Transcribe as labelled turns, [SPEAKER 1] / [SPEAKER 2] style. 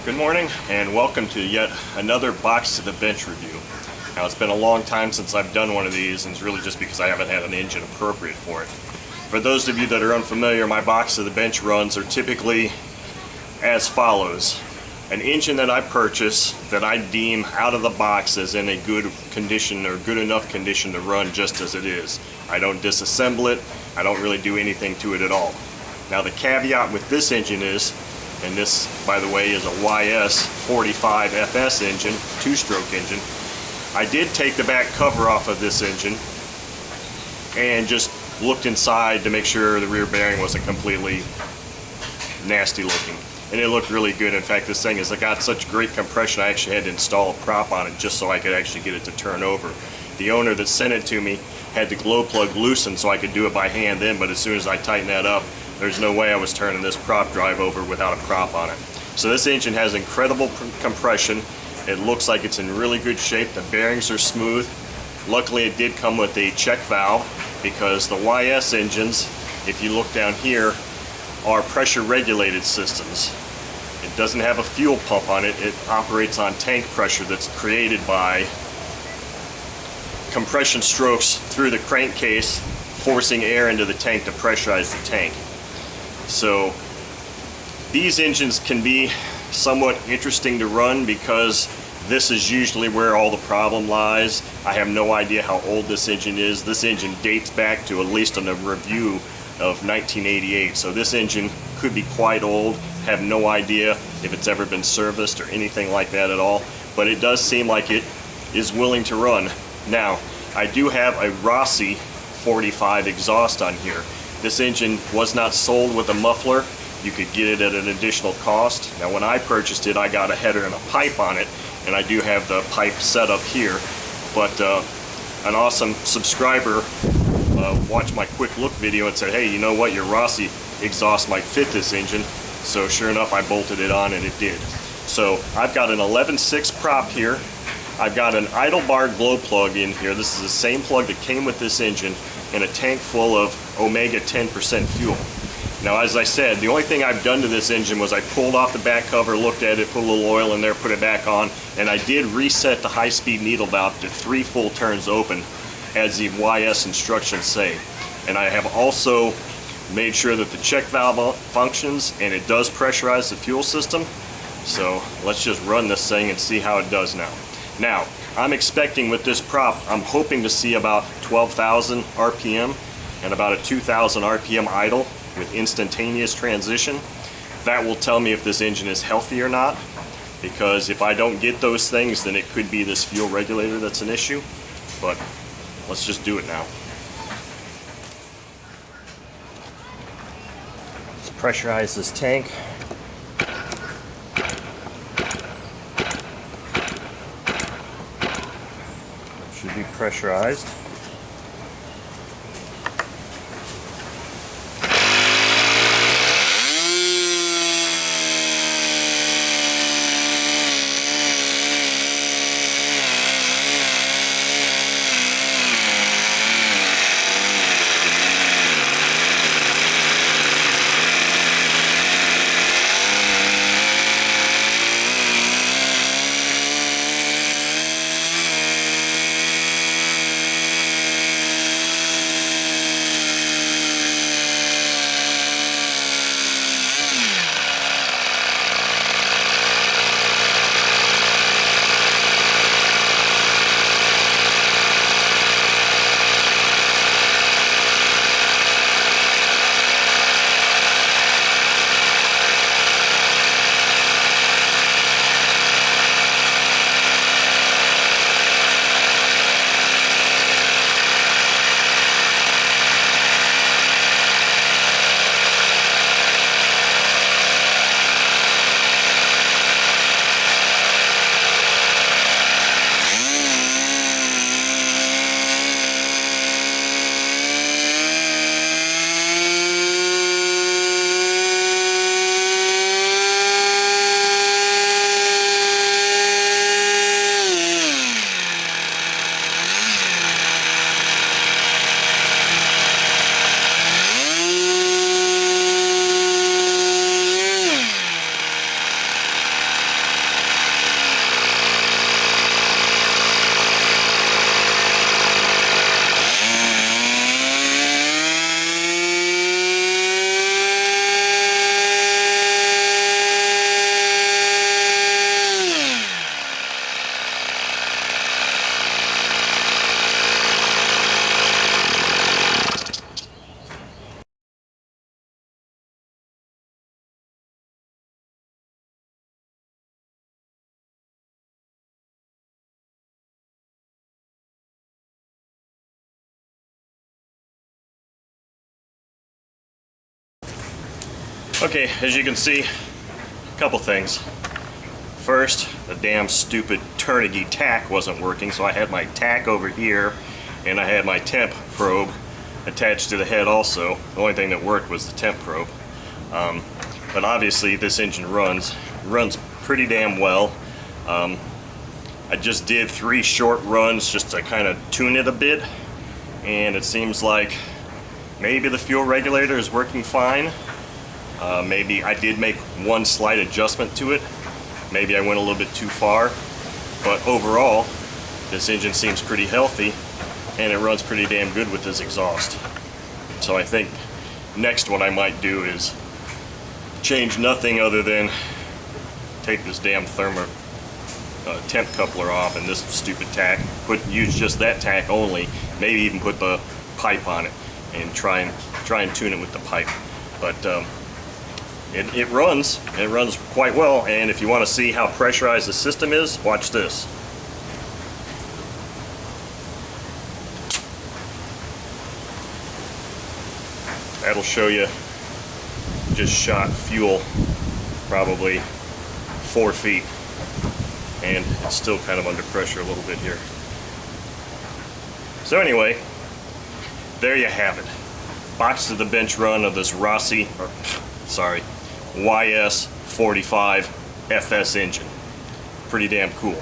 [SPEAKER 1] Good morning and welcome to yet another Box to the Bench review. Now it's been a long time since I've done one of these, and it's really just because I haven't had an engine appropriate for it. For those of you that are unfamiliar, my Box to the Bench runs are typically as follows. An engine that I purchase that I deem out of the box as in a good condition or good enough condition to run just as it is. I don't disassemble it, I don't really do anything to it at all. Now the caveat with this engine is, and this, by the way, is a YS45 FS engine, two-stroke engine. I did take the back cover off of this engine and just looked inside to make sure the rear bearing wasn't completely nasty looking. And it looked really good. In fact, this thing has got such great compression, I actually had to install a prop on it just so I could actually get it to turn over. The owner that sent it to me had the glow plug loosened so I could do it by hand then, but as soon as I tightened that up, there's no way I was turning this prop drive over without a prop on it. So this engine has incredible compression. It looks like it's in really good shape. The bearings are smooth. Luckily it did come with a check valve because the YS engines, if you look down here, are pressure regulated systems. It doesn't have a fuel pump on it. It operates on tank pressure that's created by compression strokes through the crankcase, forcing air into the tank to pressurize the tank. So these engines can be somewhat interesting to run because this is usually where all the problem lies. I have no idea how old this engine is. This engine dates back to at least on a review of 1988. So this engine could be quite old. Have no idea if it's ever been serviced or anything like that at all. But it does seem like it is willing to run. Now, I do have a Rossi 45 exhaust on here. This engine was not sold with a muffler. You could get it at an additional cost. Now when I purchased it, I got a header and a pipe on it, and I do have the pipe set up here. But an awesome subscriber watched my quick look video and said, hey, you know what, your Rossi exhaust might fit this engine. So sure enough, I bolted it on and it did. So I've got an 11.6 prop here. I've got an idle bar glow plug in here. This is the same plug that came with this engine, and a tank full of Omega 10% fuel. Now, as I said, the only thing I've done to this engine was I pulled off the back cover, looked at it, put a little oil in there, put it back on, and I did reset the high-speed needle valve to 3 full turns open, as the YS instructions say. And I have also made sure that the check valve functions, and it does pressurize the fuel system. So let's just run this thing and see how it does now. Now, I'm expecting with this prop, I'm hoping to see about 12,000 RPM and about a 2,000 RPM idle with instantaneous transition. That will tell me if this engine is healthy or not, because if I don't get those things, then it could be this fuel regulator that's an issue. But let's just do it now. Let's pressurize this tank. Should be pressurized. Okay, as you can see, a couple things. First, the damn stupid Turnigy tack wasn't working, so I had my tack over here and I had my temp probe attached to the head also. The only thing that worked was the temp probe. But obviously this engine runs pretty damn well. I just did 3 short runs just to kind of tune it a bit, and it seems like maybe the fuel regulator is working fine. Maybe I did make one slight adjustment to it. Maybe I went a little bit too far, but overall this engine seems pretty healthy and it runs pretty damn good with this exhaust. So I think next what I might do is change nothing other than take this damn temp coupler off and this stupid tack, use just that tack only, maybe even put the pipe on it and try and tune it with the pipe. But it runs quite well, and if you want to see how pressurized the system is, watch this. That'll show you just shot fuel probably 4 feet, and it's still kind of under pressure a little bit here. So anyway, there you have it. Box to the bench run of this YS 45 FS engine. Pretty damn cool.